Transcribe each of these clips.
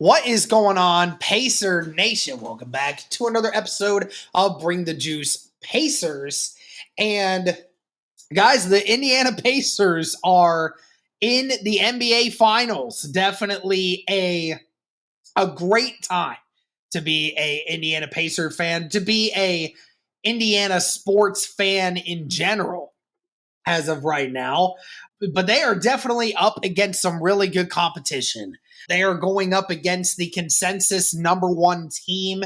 What is going on, Pacer Nation? Welcome back to another episode of Bring the Juice Pacers. And guys, the Indiana Pacers are in the NBA Finals. Definitely a great time to be a Indiana Pacer fan, to be a Indiana sports fan in general as of right now. But they are definitely up against some really good competition. They are going up against the consensus number one team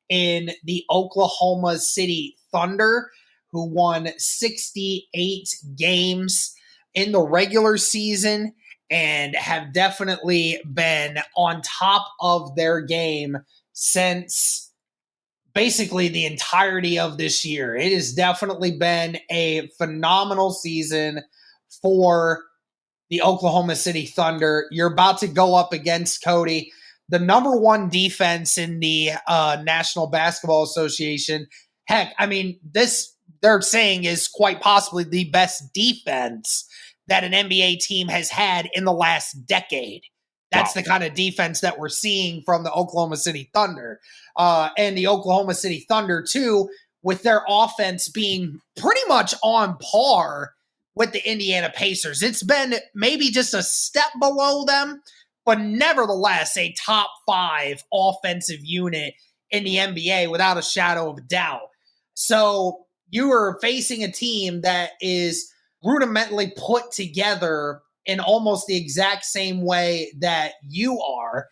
in the Oklahoma City Thunder, who won 68 games in the regular season and have definitely been on top of their game since basically the entirety of this year. It has definitely been a phenomenal season for the Oklahoma City Thunder. You're about to go up against Cody, the number one defense in the National Basketball Association. Heck, I mean, this they're saying is quite possibly the best defense that an NBA team has had in the last decade. That's Wow. the kind of defense that we're seeing from the Oklahoma City Thunder. And the Oklahoma City Thunder, too, with their offense being pretty much on par with the Indiana Pacers. It's been maybe just a step below them, but nevertheless a top 5 offensive unit in the NBA without a shadow of a doubt. So you are facing a team that is rudimentally put together in almost the exact same way that you are.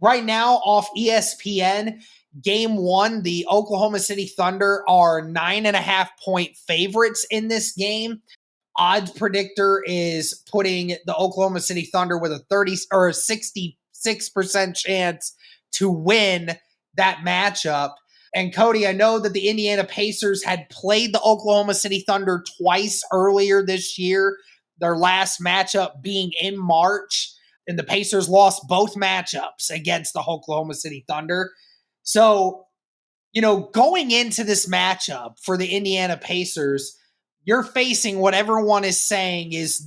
Right now, off ESPN, game one, the Oklahoma City Thunder are 9.5 point favorites in this game. Odds predictor is putting the Oklahoma City Thunder with a 30 or a 66% chance to win that matchup. And Cody, I know that the Indiana Pacers had played the Oklahoma City Thunder twice earlier this year, their last matchup being in March, and the Pacers lost both matchups against the Oklahoma City Thunder. So, going into this matchup for the Indiana Pacers, you're facing what everyone is saying is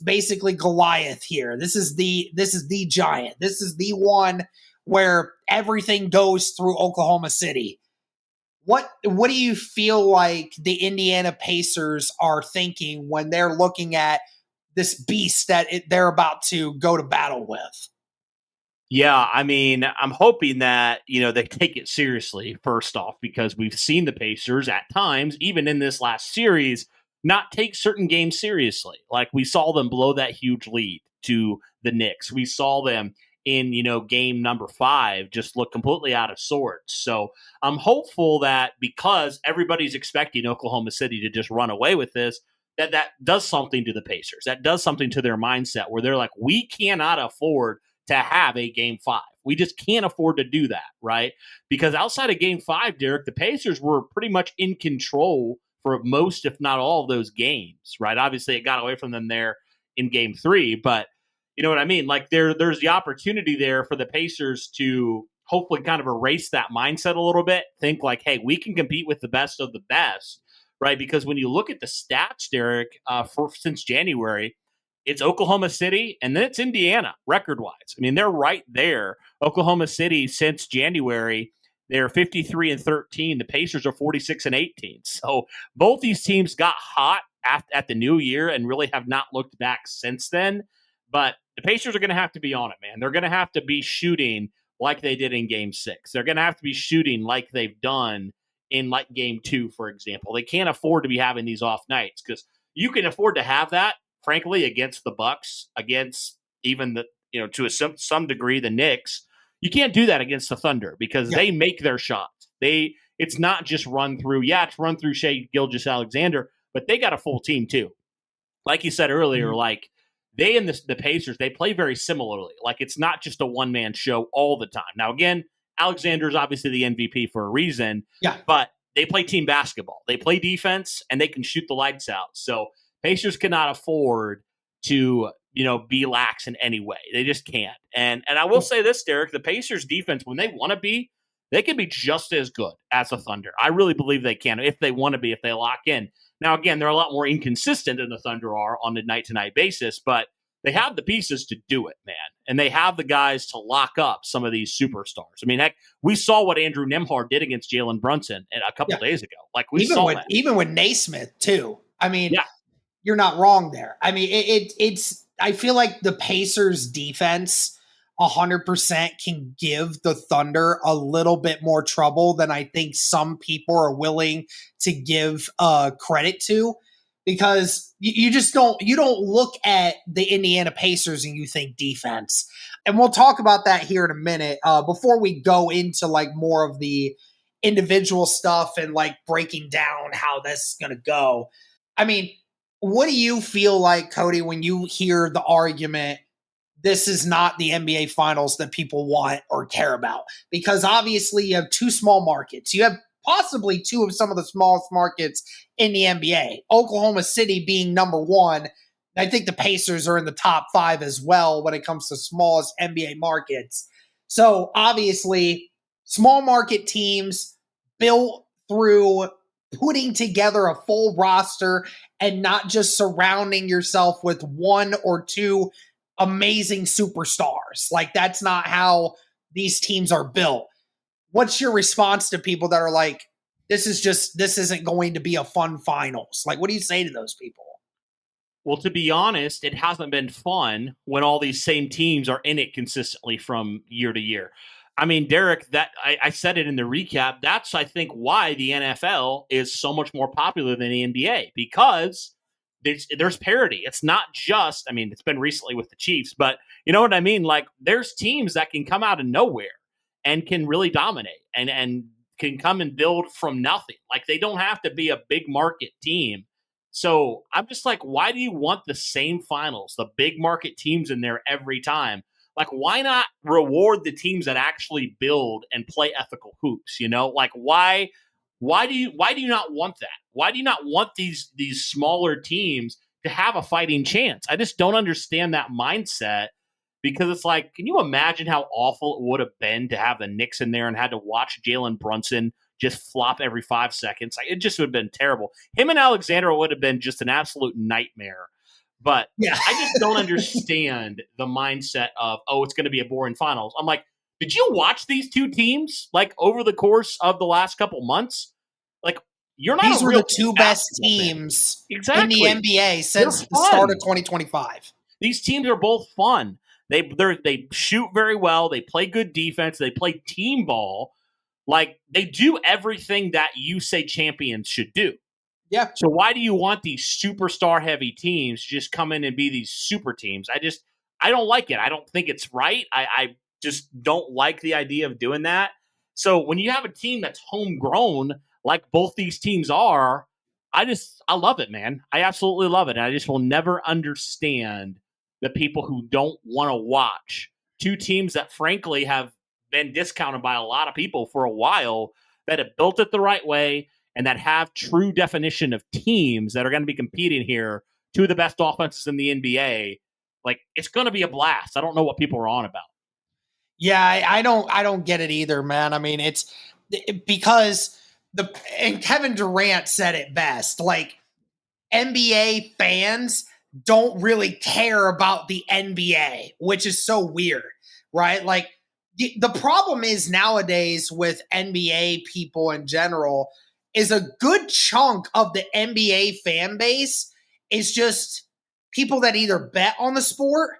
basically Goliath here. This is the giant. This is the one where everything goes through Oklahoma City. What do you feel like the Indiana Pacers are thinking when they're looking at this beast that they're about to go to battle with? Yeah, I mean, I'm hoping that, they take it seriously, first off, because we've seen the Pacers at times, even in this last series, not take certain games seriously. Like we saw them blow that huge lead to the Knicks. We saw them in, game number 5 just look completely out of sorts. So I'm hopeful that because everybody's expecting Oklahoma City to just run away with this, that does something to the Pacers. That does something to their mindset where they're like, we cannot afford to have a game 5. We just can't afford to do that, right? Because outside of game 5, Derek, the Pacers were pretty much in control for most, if not all, of those games, right? Obviously, it got away from them there in game 3, but you know what I mean? Like there's the opportunity there for the Pacers to hopefully kind of erase that mindset a little bit. Think like, hey, we can compete with the best of the best, right? Because when you look at the stats, Derek, since January, it's Oklahoma City and then it's Indiana record-wise. I mean, they're right there. Oklahoma City since January, they're 53-13. The Pacers are 46-18. So both these teams got hot at the new year and really have not looked back since then. But the Pacers are going to have to be on it, man. They're going to have to be shooting like they did in game 6. They're going to have to be shooting like they've done in like game 2, for example. They can't afford to be having these off nights because you can afford to have that, frankly, against the Bucks, against even the, to some degree, the Knicks. You can't do that against the Thunder because they make their shots. It's not just run through. Yeah, it's run through Shai Gilgeous-Alexander, but they got a full team too. Like you said earlier, like they and the Pacers, they play very similarly. Like it's not just a one-man show all the time. Now, again, Alexander's obviously the MVP for a reason, but they play team basketball. They play defense, and they can shoot the lights out. So Pacers cannot afford to, be lax in any way. They just can't. And I will say this, Derek, the Pacers defense, when they want to be, they can be just as good as the Thunder. I really believe they can if they want to be, if they lock in. Now, again, they're a lot more inconsistent than the Thunder are on a night-to-night basis, but they have the pieces to do it, man. And they have the guys to lock up some of these superstars. I mean, heck, we saw what Andrew Nembhard did against Jalen Brunson a couple days ago. Like, we saw that. Even with Naismith, too. I mean, yeah. You're not wrong there. I mean, it's I feel like the Pacers defense 100% can give the Thunder a little bit more trouble than I think some people are willing to give credit to, because you just don't look at the Indiana Pacers and you think defense. And we'll talk about that here in a minute. Before we go into like more of the individual stuff and like breaking down how this is going to go. I mean, what do you feel like, Cody, when you hear the argument, this is not the NBA Finals that people want or care about? Because obviously you have two small markets. You have possibly two of some of the smallest markets in the NBA. Oklahoma City being number one. I think the Pacers are in the top 5 as well when it comes to smallest NBA markets. So obviously, small market teams built through putting together a full roster and not just surrounding yourself with one or two amazing superstars. Like, that's not how these teams are built. What's your response to people that are like, this isn't going to be a fun finals? Like, what do you say to those people? Well, to be honest, it hasn't been fun when all these same teams are in it consistently from year to year. I mean, Derek, that I said it in the recap. That's, I think, why the NFL is so much more popular than the NBA, because there's parity. It's not just, I mean, it's been recently with the Chiefs, but you know what I mean? Like, there's teams that can come out of nowhere and can really dominate and can come and build from nothing. Like, they don't have to be a big market team. So I'm just like, why do you want the same finals, the big market teams in there every time? Like, why not reward the teams that actually build and play ethical hoops? You know, like, why do you not want that? Why do you not want these smaller teams to have a fighting chance? I just don't understand that mindset, because it's like, can you imagine how awful it would have been to have the Knicks in there and had to watch Jalen Brunson just flop every 5 seconds? Like, it just would have been terrible. Him and Alexander would have been just an absolute nightmare. But yeah. I just don't understand the mindset of, oh, it's going to be a boring finals. I'm like, did you watch these two teams like over the course of the last couple months? Like, you're not. These were the two best teams in the NBA since the start of 2025. These teams are both fun. They shoot very well. They play good defense. They play team ball. Like, they do everything that you say champions should do. Yeah. So why do you want these superstar heavy teams to just come in and be these super teams? I don't like it. I don't think it's right. I just don't like the idea of doing that. So when you have a team that's homegrown, like both these teams are, I love it, man. I absolutely love it. And I just will never understand the people who don't want to watch two teams that frankly have been discounted by a lot of people for a while, that have built it the right way and that have true definition of teams that are going to be competing here, two of the best offenses in the NBA. Like, it's going to be a blast. I don't know what people are on about. Yeah, I don't get it either, man. I mean, it's because and Kevin Durant said it best. Like, NBA fans don't really care about the NBA, which is so weird, right? Like, the problem is nowadays with NBA people in general is a good chunk of the NBA fan base is just people that either bet on the sport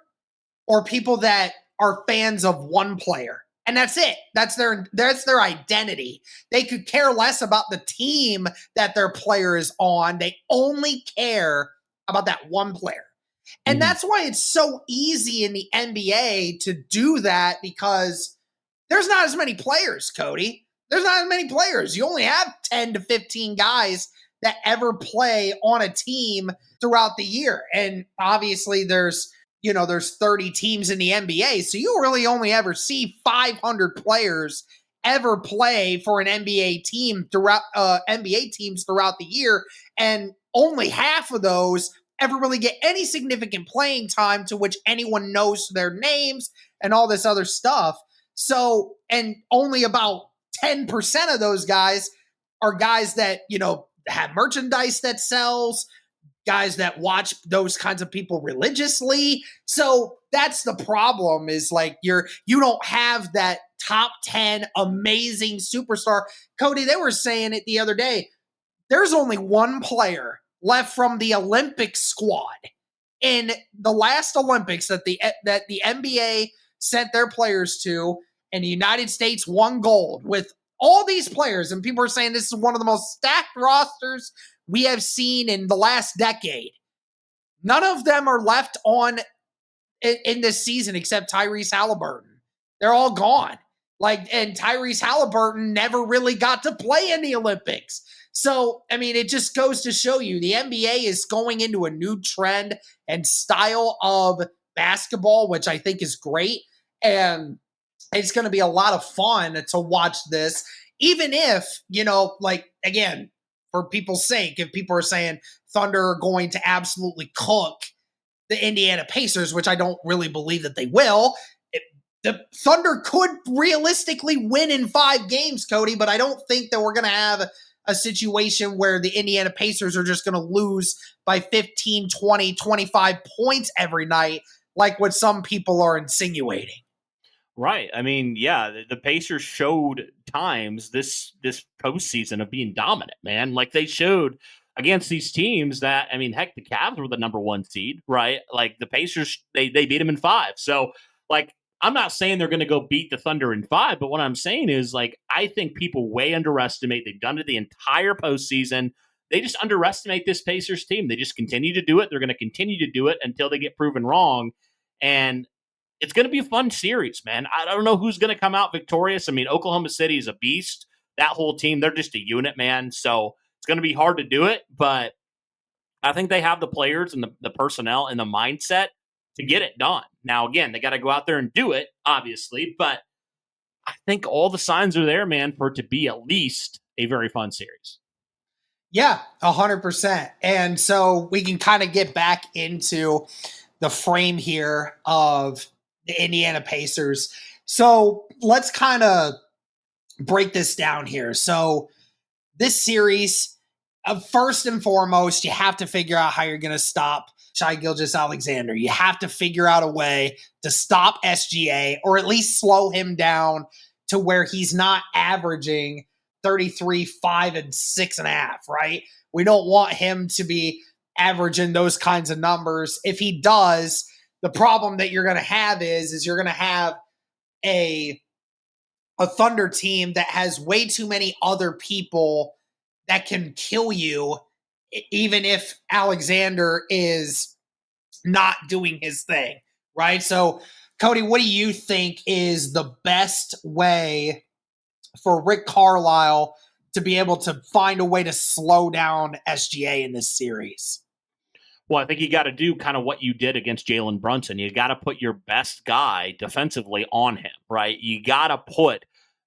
or people that are fans of one player. And that's it. That's their identity. They could care less about the team that their player is on. They only care about that one player. And that's why it's so easy in the NBA to do that, because there's not as many players, Cody. There's not as many players. You only have 10 to 15 guys that ever play on a team throughout the year. And obviously there's 30 teams in the NBA. So you really only ever see 500 players ever play for an NBA team throughout NBA teams throughout the year. And only half of those ever really get any significant playing time to which anyone knows their names and all this other stuff. So, and only about 10% of those guys are guys that, have merchandise that sells, guys that watch those kinds of people religiously. So that's the problem, is like you don't have that top 10 amazing superstar. Cody, they were saying it the other day. There's only one player left from the Olympic squad in the last Olympics that the NBA sent their players to, and the United States won gold with all these players. And people are saying this is one of the most stacked rosters we have seen in the last decade. None of them are left on in this season except Tyrese Halliburton. They're all gone. And Tyrese Halliburton never really got to play in the Olympics. So, I mean, it just goes to show you the NBA is going into a new trend and style of basketball, which I think is great. And it's going to be a lot of fun to watch this, even if, again, for people's sake, if people are saying Thunder are going to absolutely cook the Indiana Pacers, which I don't really believe that they will, the Thunder could realistically win in 5 games, Cody, but I don't think that we're going to have a situation where the Indiana Pacers are just going to lose by 15, 20, 25 points every night, like what some people are insinuating. Right. I mean, yeah, the Pacers showed times this postseason of being dominant, man. Like they showed against these teams that, I mean, heck, the Cavs were the number 1 seed, right? Like the Pacers, they beat them in 5. So, like, I'm not saying they're going to go beat the Thunder in 5, but what I'm saying is, like, I think people way underestimate. They've done it the entire postseason. They just underestimate this Pacers team. They just continue to do it. They're going to continue to do it until they get proven wrong. And it's going to be a fun series, man. I don't know who's going to come out victorious. I mean, Oklahoma City is a beast. That whole team, they're just a unit, man. So it's going to be hard to do it, but I think they have the players and the personnel and the mindset to get it done. Now, again, they got to go out there and do it, obviously, but I think all the signs are there, man, for it to be at least a very fun series. Yeah, 100%. And so we can kind of get back into the frame here of the Indiana Pacers. So let's kind of break this down here. So this series, first and foremost, you have to figure out how you're going to stop Shai Gilgeous-Alexander. You have to figure out a way to stop SGA, or at least slow him down to where he's not averaging 33, 5, and 6.5, right? We don't want him to be averaging those kinds of numbers. If he does, the problem that you're going to have is you're going to have a Thunder team that has way too many other people that can kill you, even if Alexander is not doing his thing, right? So, Cody, what do you think is the best way for Rick Carlisle to be able to find a way to slow down SGA in this series? Well, I think you got to do kind of what you did against Jalen Brunson. You got to put your best guy defensively on him, right? You got to put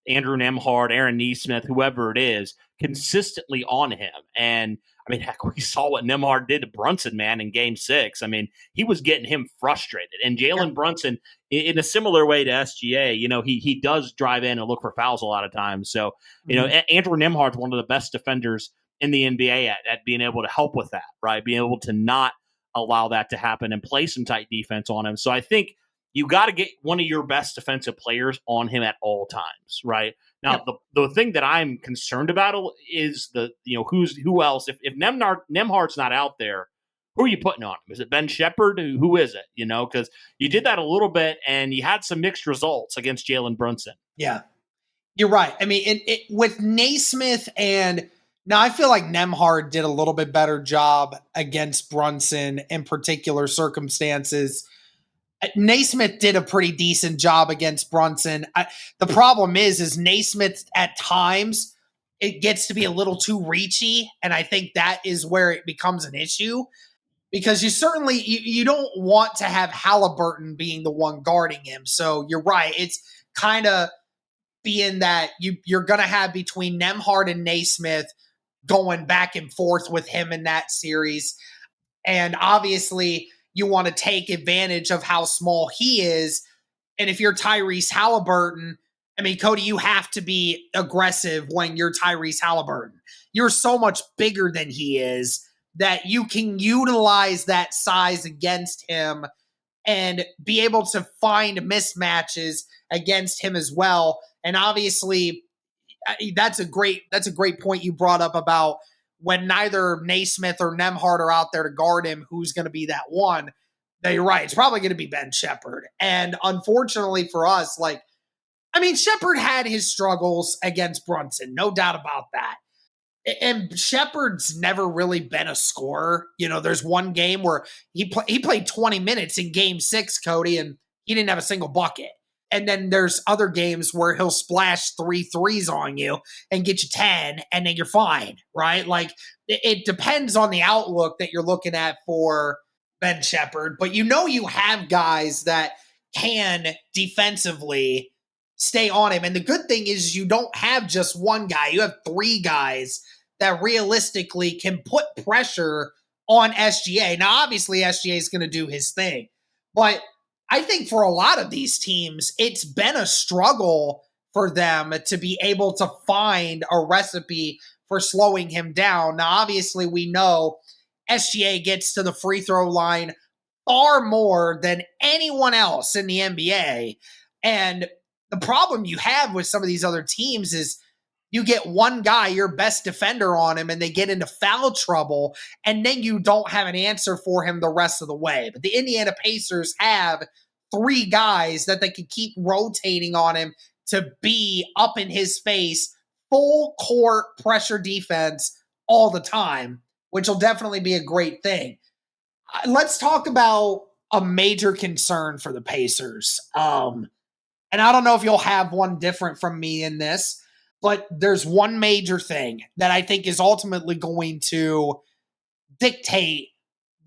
Andrew Nembhard, Aaron Nesmith, whoever it is, consistently on him. And I mean, heck, we saw what Nembhard did to Brunson, man, in Game 6. I mean, he was getting him frustrated. And Jalen Brunson, in a similar way to SGA, he does drive in and look for fouls a lot of times. So, Andrew Nembhard's one of the best defenders in the NBA at being able to help with that, right? Being able to not allow that to happen and play some tight defense on him. So I think you got to get one of your best defensive players on him at all times, right? Now, the thing that I'm concerned about is who else? If Nembhard's not out there, who are you putting on him? Is it Ben Shepherd? Who is it? Because you did that a little bit and you had some mixed results against Jalen Brunson. Yeah, you're right. I mean, with Naismith now I feel like Nembhard did a little bit better job against Brunson in particular circumstances. Naismith did a pretty decent job against Brunson. The problem is Naismith at times it gets to be a little too reachy, and I think that is where it becomes an issue, because you don't want to have Halliburton being the one guarding him. So you're right. It's kind of being that you're going to have between Nembhard and Naismith going back and forth with him in that series. And obviously you want to take advantage of how small he is. And if you're Tyrese Halliburton, I mean, Cody, you have to be aggressive when you're Tyrese Halliburton. You're so much bigger than he is that you can utilize that size against him and be able to find mismatches against him as well. And obviously, that's a great point you brought up about when neither Naismith or Nembhard are out there to guard him, who's going to be that one? Now, you're right. It's probably going to be Ben Shepherd. And unfortunately for us, Shepherd had his struggles against Brunson, no doubt about that. And Shepherd's never really been a scorer. There's one game where he played 20 minutes in game 6, Cody, and he didn't have a single bucket. And then there's other games where he'll splash 3 threes on you and get you 10, and then you're fine, right? It depends on the outlook that you're looking at for Ben Shepherd. But you have guys that can defensively stay on him. And the good thing is you don't have just one guy. You have 3 guys that realistically can put pressure on SGA. Now, obviously, SGA is going to do his thing. But I think for a lot of these teams, it's been a struggle for them to be able to find a recipe for slowing him down. Now, obviously, we know SGA gets to the free throw line far more than anyone else in the NBA. And the problem you have with some of these other teams is you get one guy, your best defender, on him, and they get into foul trouble, and then you don't have an answer for him the rest of the way. But the Indiana Pacers have 3 guys that they can keep rotating on him to be up in his face, full court pressure defense all the time, which will definitely be a great thing. Let's talk about a major concern for the Pacers. And I don't know if you'll have one different from me in this, but there's one major thing that I think is ultimately going to dictate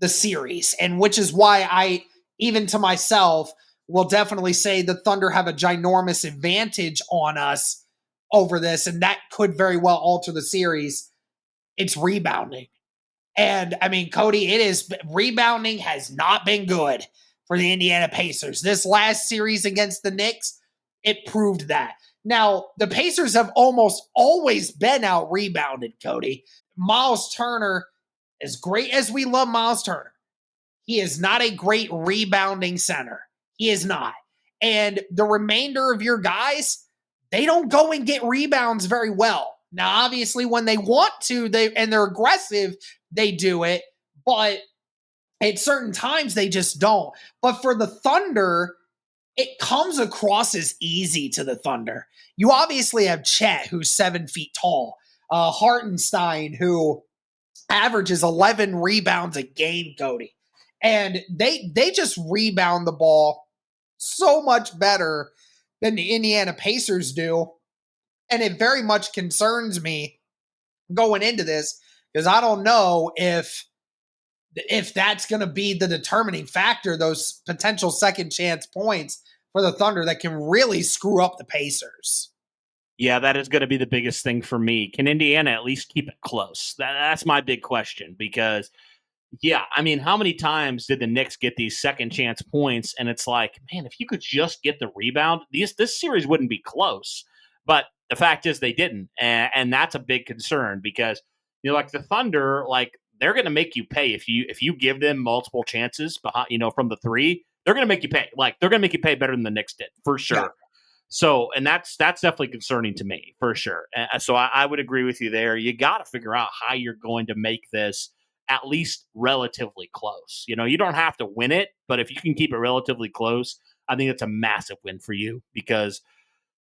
the series, and which is why I, even to myself, will definitely say the Thunder have a ginormous advantage on us over this, and that could very well alter the series. It's rebounding. And, Cody, rebounding has not been good for the Indiana Pacers. This last series against the Knicks, it proved that. Now, the Pacers have almost always been out-rebounded, Cody. Miles Turner, as great as we love Miles Turner, he is not a great rebounding center. He is not. And the remainder of your guys, they don't go and get rebounds very well. Now, obviously, when they want to, they're aggressive, they do it. But at certain times, they just don't. But for the Thunder, it comes across as easy to the Thunder. You obviously have Chet, who's 7 feet tall. Hartenstein, who averages 11 rebounds a game, Cody. And they just rebound the ball so much better than the Indiana Pacers do. And it very much concerns me going into this, because I don't know if that's going to be the determining factor, those potential second chance points for the Thunder that can really screw up the Pacers. Yeah, that is going to be the biggest thing for me. Can Indiana at least keep it close? That's my big question, because, how many times did the Knicks get these second chance points? And it's like, man, if you could just get the rebound, this series wouldn't be close. But the fact is they didn't. And that's a big concern, because, the Thunder, they're going to make you pay if you give them multiple chances behind, from the 3. They're going to make you pay. They're going to make you pay better than the Knicks did, for sure. Yeah. So, and that's definitely concerning to me, for sure. So I would agree with you there. You got to figure out how you're going to make this at least relatively close. You don't have to win it, but if you can keep it relatively close, I think that's a massive win for you, because,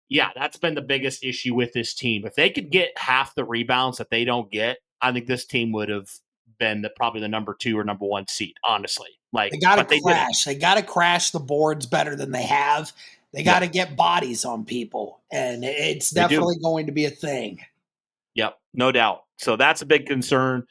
that's been the biggest issue with this team. If they could get half the rebounds that they don't get, I think this team would have been probably the number 2 or number 1 seed, honestly. They got to crash. They got to crash the boards better than they have. They got to get bodies on people, and it's definitely going to be a thing. Yep, no doubt. So that's a big concern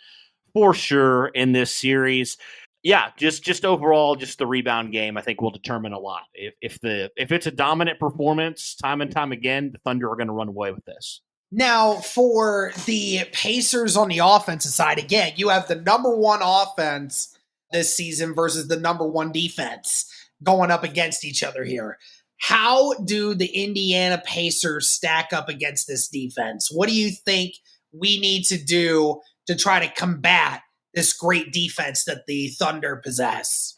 for sure in this series. Yeah, just overall, just the rebound game, I think will determine a lot. If it's a dominant performance time and time again, the Thunder are going to run away with this. Now, for the Pacers on the offensive side, again, you have the number 1 offense this season versus the number 1 defense going up against each other here. How do the Indiana Pacers stack up against this defense? What do you think we need to do to try to combat this great defense that the Thunder possess.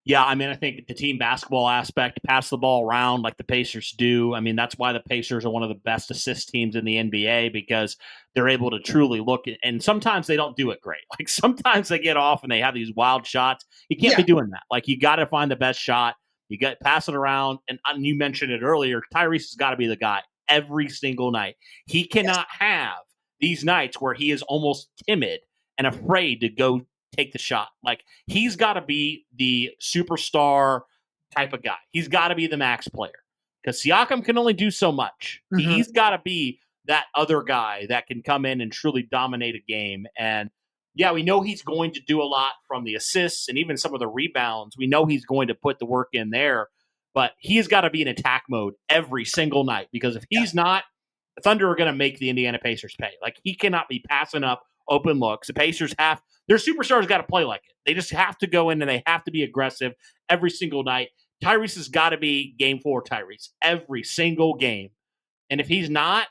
Yeah, I mean, I think the team basketball aspect, pass the ball around like the Pacers do. I mean, that's why the Pacers are one of the best assist teams in the NBA, because they're able to truly look at, and sometimes they don't do it great. Like sometimes they get off and they have these wild shots. You can't be doing that. Like you got to find the best shot. You got to pass it around. And you mentioned it earlier, Tyrese has got to be the guy every single night. He cannot have these nights where he is almost timid and afraid to go take the shot. Like he's got to be the superstar type of guy. He's got to be the max player, because Siakam can only do so much. Mm-hmm. He's got to be that other guy that can come in and truly dominate a game. And yeah, we know he's going to do a lot from the assists and even some of the rebounds. We know he's going to put the work in there, but he's got to be in attack mode every single night, because if he's not, the Thunder are going to make the Indiana Pacers pay. Like he cannot be passing up open looks. The Pacers have, their superstars got to play like it. They just have to go in and they have to be aggressive every single night. Tyrese has got to be game 4 Tyrese every single game. And if he's not,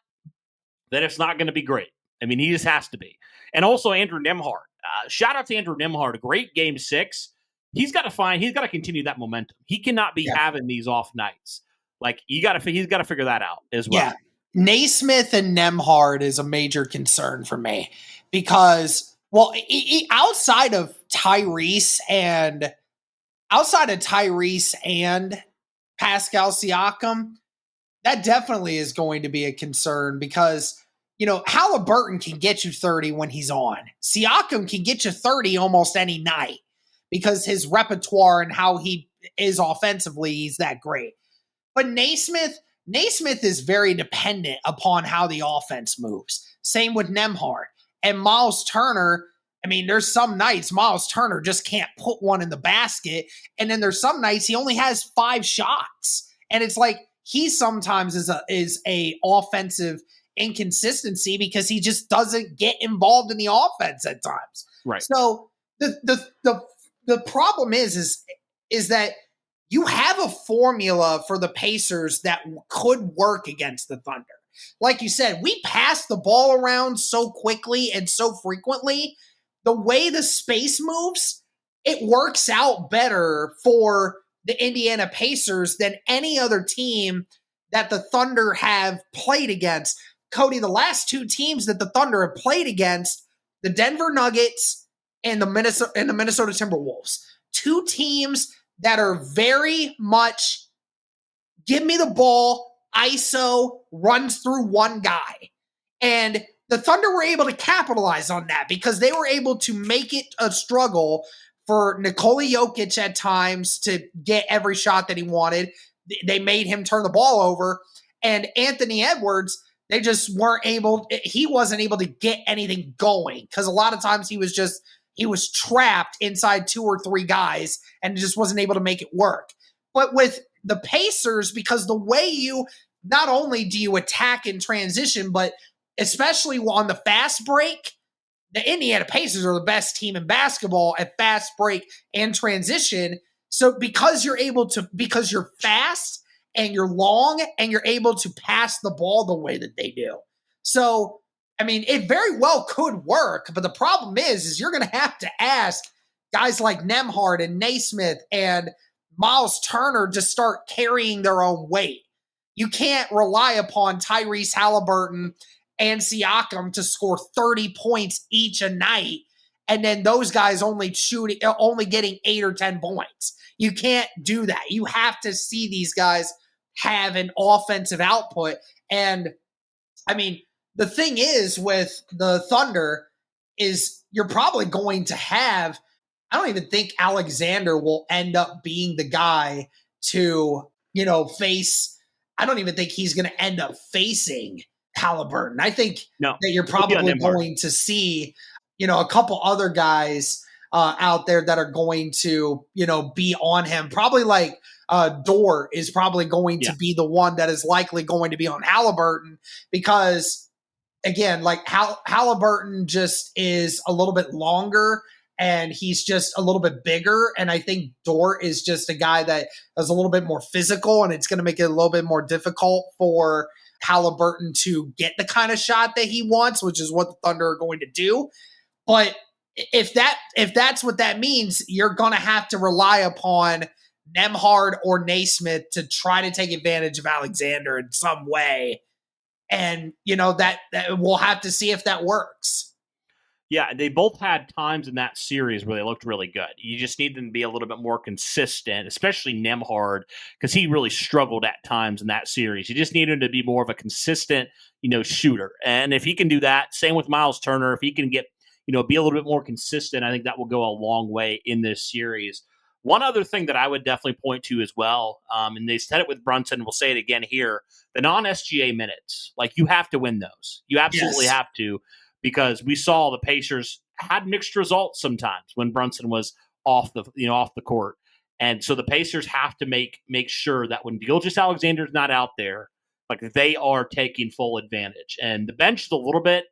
then it's not going to be great. I mean, he just has to be. And also Andrew Nembhard. Shout out to Andrew Nembhard. A great game 6. He's got to continue that momentum. He cannot be having these off nights. Like he's got to figure that out as well. Yeah. Naismith and Nembhard is a major concern for me because, well, outside of Tyrese and Pascal Siakam, that definitely is going to be a concern because, you know, Halliburton can get you 30 when he's on. Siakam can get you 30 almost any night because his repertoire and how he is offensively, he's that great. But Naismith is very dependent upon how the offense moves. Same with Nembhard. And Miles Turner, I mean, there's some nights Miles Turner just can't put one in the basket. And then there's some nights he only has 5 shots. And it's like he sometimes is a offensive inconsistency because he just doesn't get involved in the offense at times. Right. So the problem is that you have a formula for the Pacers that could work against the Thunder. Like you said, we pass the ball around so quickly and so frequently. The way the space moves, it works out better for the Indiana Pacers than any other team that the Thunder have played against. Cody, the last 2 teams that the Thunder have played against, the Denver Nuggets and the Minnesota Timberwolves. 2 teams that are very much give me the ball, ISO, runs through one guy. And the Thunder were able to capitalize on that because they were able to make it a struggle for Nikola Jokic at times to get every shot that he wanted. They made him turn the ball over. And Anthony Edwards, he wasn't able to get anything going because a lot of times he was trapped inside 2 or 3 guys and just wasn't able to make it work. But with the Pacers, because the way not only do you attack in transition, but especially on the fast break, the Indiana Pacers are the best team in basketball at fast break and transition. So because you're fast and you're long and you're able to pass the ball the way that they do. So, I mean, it very well could work, but the problem is you're going to have to ask guys like Nembhard and Naismith and Miles Turner to start carrying their own weight. You can't rely upon Tyrese Halliburton and Siakam to score 30 points each a night, and then those guys only getting 8 or 10 points. You can't do that. You have to see these guys have an offensive output. And, I mean, the thing is with the Thunder is you're probably going to have, I don't even think Alexander will end up being the guy to, face. I don't even think he's going to end up facing Halliburton. I think that you're probably going to see, a couple other guys out there that are going to, be on him. Probably like Dort is probably going to be the one that is likely going to be on Halliburton because, again, like Halliburton just is a little bit longer and he's just a little bit bigger. And I think Dort is just a guy that is a little bit more physical, and it's going to make it a little bit more difficult for Halliburton to get the kind of shot that he wants, which is what the Thunder are going to do. But if that's what that means, you're going to have to rely upon Nembhard or Naismith to try to take advantage of Alexander in some way. And, that we'll have to see if that works. Yeah, they both had times in that series where they looked really good. You just need them to be a little bit more consistent, especially Nembhard, because he really struggled at times in that series. You just need him to be more of a consistent, shooter. And if he can do that, same with Miles Turner, if he can get, be a little bit more consistent, I think that will go a long way in this series. One other thing that I would definitely point to as well, and they said it with Brunson, we'll say it again here, the non-SGA minutes. Like, you have to win those. You absolutely have to, because we saw the Pacers had mixed results sometimes when Brunson was off the court. And so the Pacers have to make sure that when Gilgeous-Alexander's not out there, like, they are taking full advantage. And the bench is a little bit,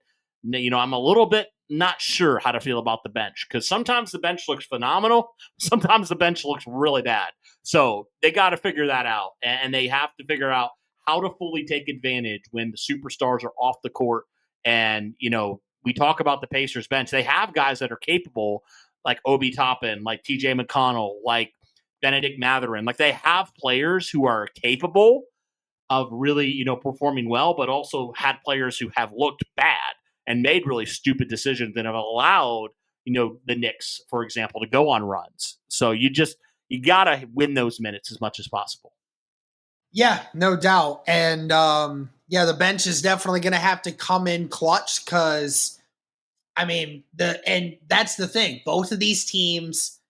I'm a little bit not sure how to feel about the bench, because sometimes the bench looks phenomenal. Sometimes the bench looks really bad. So they got to figure that out. And they have to figure out how to fully take advantage when the superstars are off the court. And, we talk about the Pacers bench. They have guys that are capable, like Obi Toppin, like TJ McConnell, like Benedict Mathurin. Like, they have players who are capable of really, performing well, but also had players who have looked bad and made really stupid decisions and have allowed, the Knicks, for example, to go on runs. So you got to win those minutes as much as possible. Yeah, no doubt. And, the bench is definitely going to have to come in clutch, because, and that's the thing. Both of these teams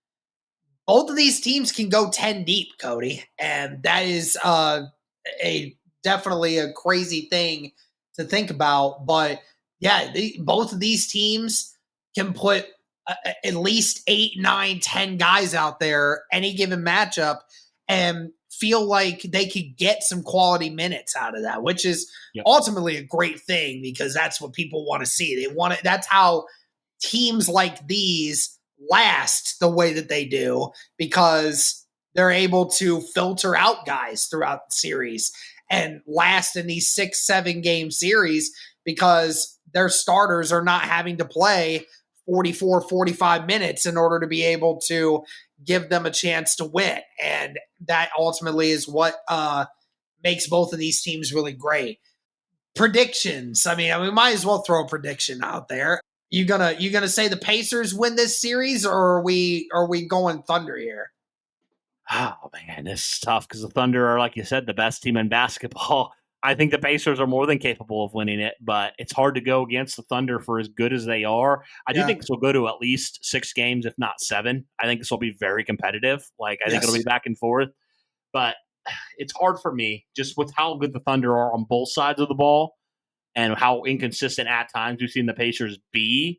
can go 10 deep, Cody. And that is definitely a crazy thing to think about. But yeah, both of these teams can put at least 8, 9, 10 guys out there any given matchup and feel like they could get some quality minutes out of that, which is ultimately a great thing, because that's what people want to see. That's how teams like these last the way that they do, because they're able to filter out guys throughout the series and last in these 6-7 game series, because their starters are not having to play 44, 45 minutes in order to be able to give them a chance to win. And that ultimately is what makes both of these teams really great. Predictions. We might as well throw a prediction out there. You gonna say the Pacers win this series, or are we going Thunder here? Oh man, this is tough, because the Thunder are, like you said, the best team in basketball. I think the Pacers are more than capable of winning it, but it's hard to go against the Thunder for as good as they are. I do think this will go to at least 6 games, if not 7. I think this will be very competitive. I think it'll be back and forth, but it's hard for me just with how good the Thunder are on both sides of the ball and how inconsistent at times we've seen the Pacers be.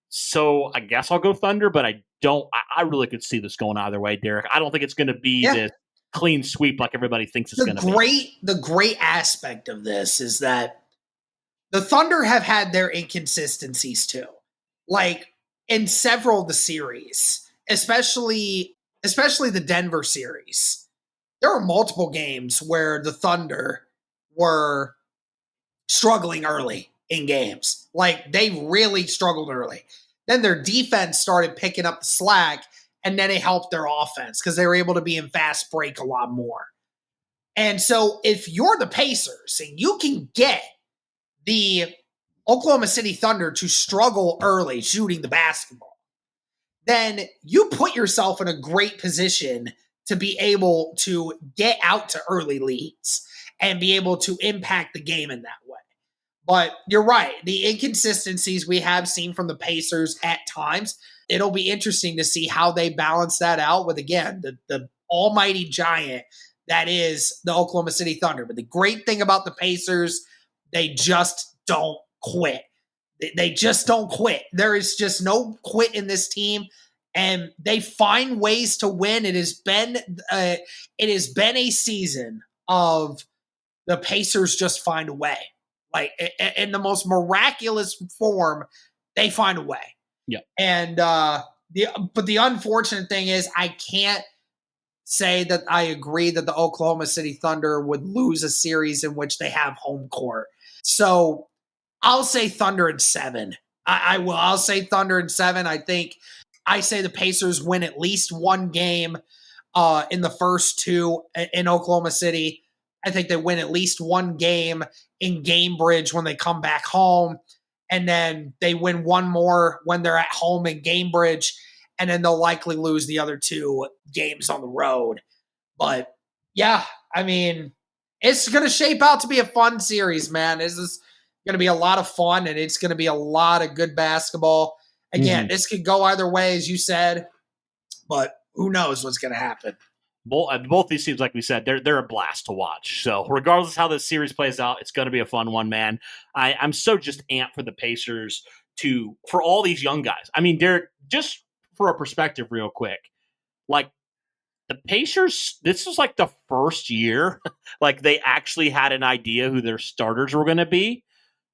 So I guess I'll go Thunder, but I really could see this going either way, Derek. I don't think it's going to be this clean sweep like everybody thinks it's going to be. The great aspect of this is that the Thunder have had their inconsistencies too. Like, in several of the series, especially the Denver series, there were multiple games where the Thunder were struggling early in games. Like, they really struggled early. Then their defense started picking up the slack, and then it helped their offense because they were able to be in fast break a lot more. And so if you're the Pacers and you can get the Oklahoma City Thunder to struggle early shooting the basketball, then you put yourself in a great position to be able to get out to early leads and be able to impact the game in that way. But you're right. The inconsistencies we have seen from the Pacers at times, it'll be interesting to see how they balance that out with, again, the almighty giant that is the Oklahoma City Thunder. But the great thing about the Pacers, they just don't quit. They just don't quit. There is just no quit in this team, and they find ways to win. It has been a season of the Pacers just find a way. Like, in the most miraculous form, they find a way. Yeah. And but the unfortunate thing is, I can't say that I agree that the Oklahoma City Thunder would lose a series in which they have home court. So I'll say Thunder in 7. I'll say Thunder in 7. I say the Pacers win at least one game in the first two in Oklahoma City. I think they win at least one game in Gamebridge when they come back home. And then they win one more when they're at home in Gamebridge. And then they'll likely lose the other two games on the road. But yeah, I mean, it's going to shape out to be a fun series, man. This is going to be a lot of fun, and it's going to be a lot of good basketball. Again, this could go either way, as you said, but who knows what's going to happen. Both these teams, like we said, they're a blast to watch. So regardless of how this series plays out, it's going to be a fun one, man. I'm so just amped for the Pacers for all these young guys. I mean, Derek, just for a perspective real quick, like the Pacers, this is like the first year like they actually had an idea who their starters were going to be.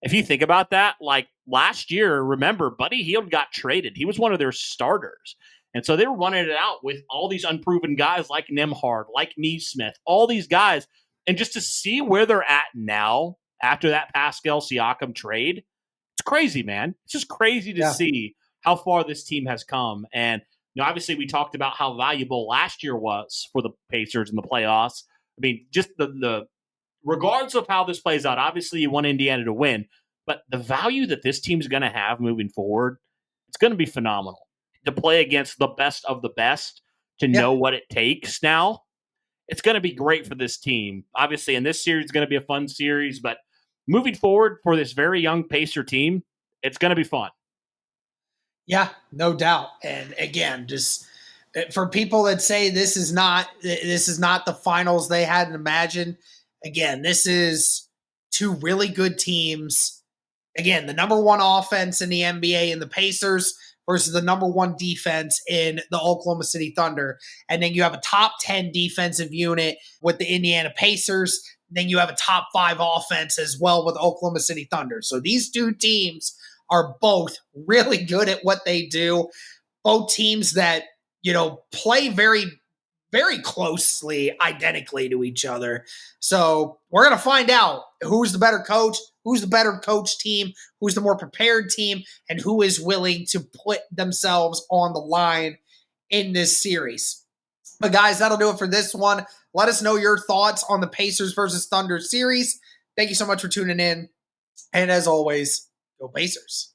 If you think about that, like last year, remember, Buddy Hield got traded. He was one of their starters. And so they were running it out with all these unproven guys like Nembhard, like Neesmith, all these guys. And just to see where they're at now after that Pascal Siakam trade, it's crazy, man. It's just crazy to see how far this team has come. And obviously we talked about how valuable last year was for the Pacers in the playoffs. I mean, just the regardless of how this plays out, obviously you want Indiana to win, but the value that this team's going to have moving forward, it's going to be phenomenal. To play against the best of the best, to know what it takes now, it's going to be great for this team. Obviously, and this series is going to be a fun series, but moving forward for this very young Pacer team, it's going to be fun. Yeah, no doubt. And again, just for people that say this is not the finals they hadn't imagined, again, this is two really good teams. Again, the number one offense in the NBA in the Pacers versus the number one defense in the Oklahoma City Thunder. And then you have a top 10 defensive unit with the Indiana Pacers. Then you have a top 5 offense as well with Oklahoma City Thunder. So these two teams are both really good at what they do. Both teams that, play very, very closely, identically to each other. So we're going to find out who's the better coach, who's the better coach team, who's the more prepared team, and who is willing to put themselves on the line in this series. But guys, that'll do it for this one. Let us know your thoughts on the Pacers versus Thunder series. Thank you so much for tuning in. And as always, go Pacers.